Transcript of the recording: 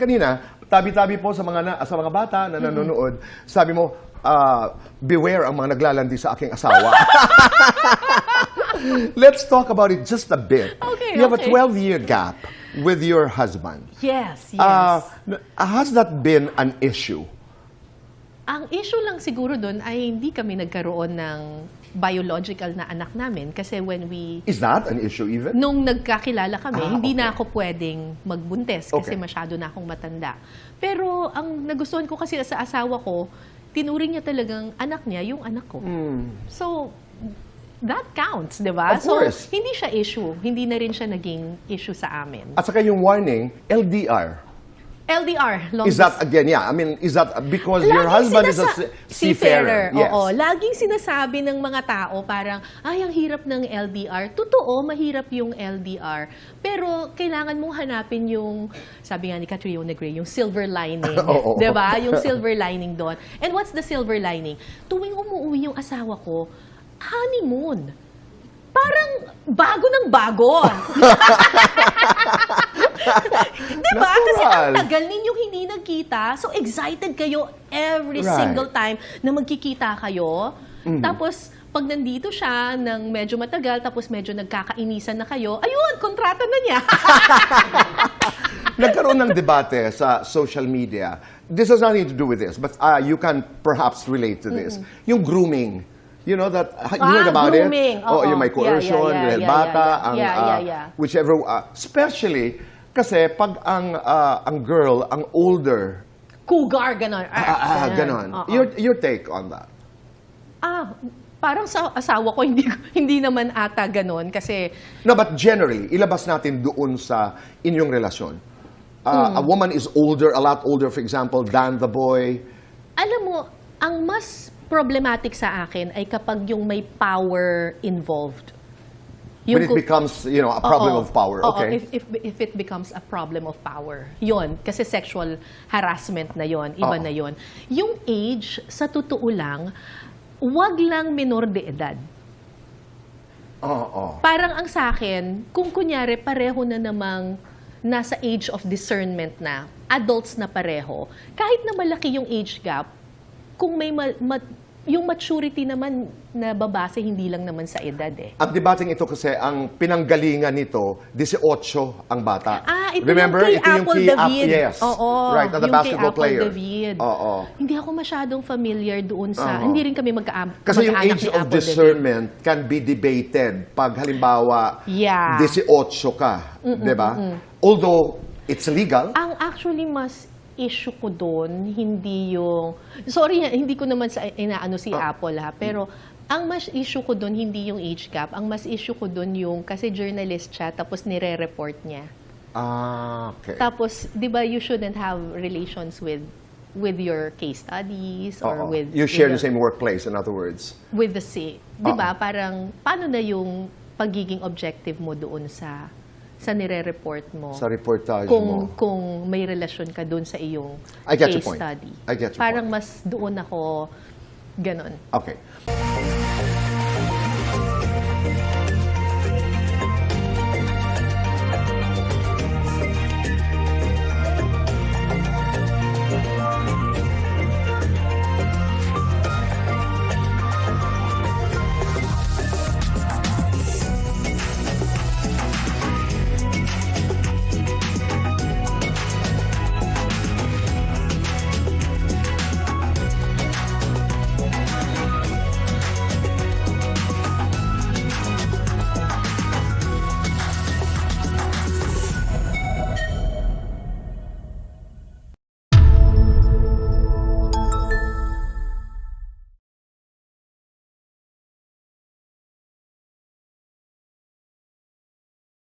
kanina, tabi-tabi po sa mga bata na nanonood, sabi mo, beware ang mga naglalandi sa aking asawa. Let's talk about it just a bit. Okay, You have a okay. 12-year gap with your husband. Yes, yes. Has that been an issue? Ang issue lang siguro doon ay hindi kami nagkaroon ng biological na anak namin kasi when we... Is that an issue even? Nung nagkakilala kami, hindi okay. na ako pwedeng magbuntis kasi Okay. masyado na akong matanda. Pero ang nagustuhan ko kasi sa asawa ko, tinuring niya talagang anak niya yung anak ko. So, that counts, di ba? Of course. So, hindi siya issue. Hindi na rin siya naging issue sa amin. At saka yung warning, LDR. LDR, long Is that, again, yeah, I mean, is that because your husband is a seafarer? Yes. Oo, laging sinasabi ng mga tao parang, ay, ang hirap ng LDR. Totoo, mahirap yung LDR. Pero kailangan mong hanapin yung, sabi nga ni Catriona Gray, yung silver lining. Oo. Diba? Yung silver lining doon. And what's the silver lining? Tuwing umuwi yung asawa ko, honeymoon. Parang bago ng bago. Diba? Kasi ang tagal ninyong hindi nagkita. So excited kayo every Right. single time na magkikita kayo. Tapos, pag nandito siya ng medyo matagal, tapos medyo nagkakainisan na kayo, ayun, kontrata na niya. Nagkaroon ng debate sa social media. This has nothing to do with this, but you can perhaps relate to this. Yung grooming. You know that you heard about grooming. it? Oh, yung may coercion, Yeah, dahil bata, yeah. whichever, especially kasi pag ang girl, ang older, Cougar, ganon. ganon. Oo. Your take on that? Parang sa asawa ko, hindi naman ata ganon. Kasi, No, but generally, ilabas natin doon sa inyong relasyon. A woman is older, a lot older, for example, than the boy. alam mo, ang mas problematic sa akin ay kapag yung may power involved. When it becomes, a problem of power. Oo, Okay. if it becomes a problem of power. Yun, kasi sexual harassment na yon, iba na yon. Yung age, sa totoo lang, wag lang minor de edad. Oo. Parang ang sa akin, kung kunyari pareho na namang nasa age of discernment na, adults na pareho, kahit na malaki yung age gap, kung may yung maturity naman na babase, hindi lang naman sa edad eh. Ang debating ito kasi, ang pinanggalingan nito, 18 ang bata. Ito Remember? yung kay Ito yung Apple key David. yes. Oo, Right, na the yung basketball kay player. Apple David. Oo. Hindi ako masyadong familiar doon sa, hindi rin kami Kasi yung mag-anak age ni of Apple discernment can be debated pag halimbawa Yeah. 18 ka, di ba? Although it's legal. Ang actually mas issue ko doon, hindi yung... Sorry, hindi ko naman sa inaano si Apple ha, pero ang mas issue ko doon, hindi yung age gap. Ang mas issue ko doon yung, kasi journalist siya, tapos nire-report niya. Okay. Tapos, di ba, you shouldn't have relations with your case studies or Oo. with... You share the same workplace, in other words. With the same. Di ba, parang, paano na yung pagiging objective mo doon sa nire-report mo? Sa reportage mo. Kung may relasyon ka doon sa iyong I get your case point. study. I get your Parang point. mas doon ako ganon. Okay.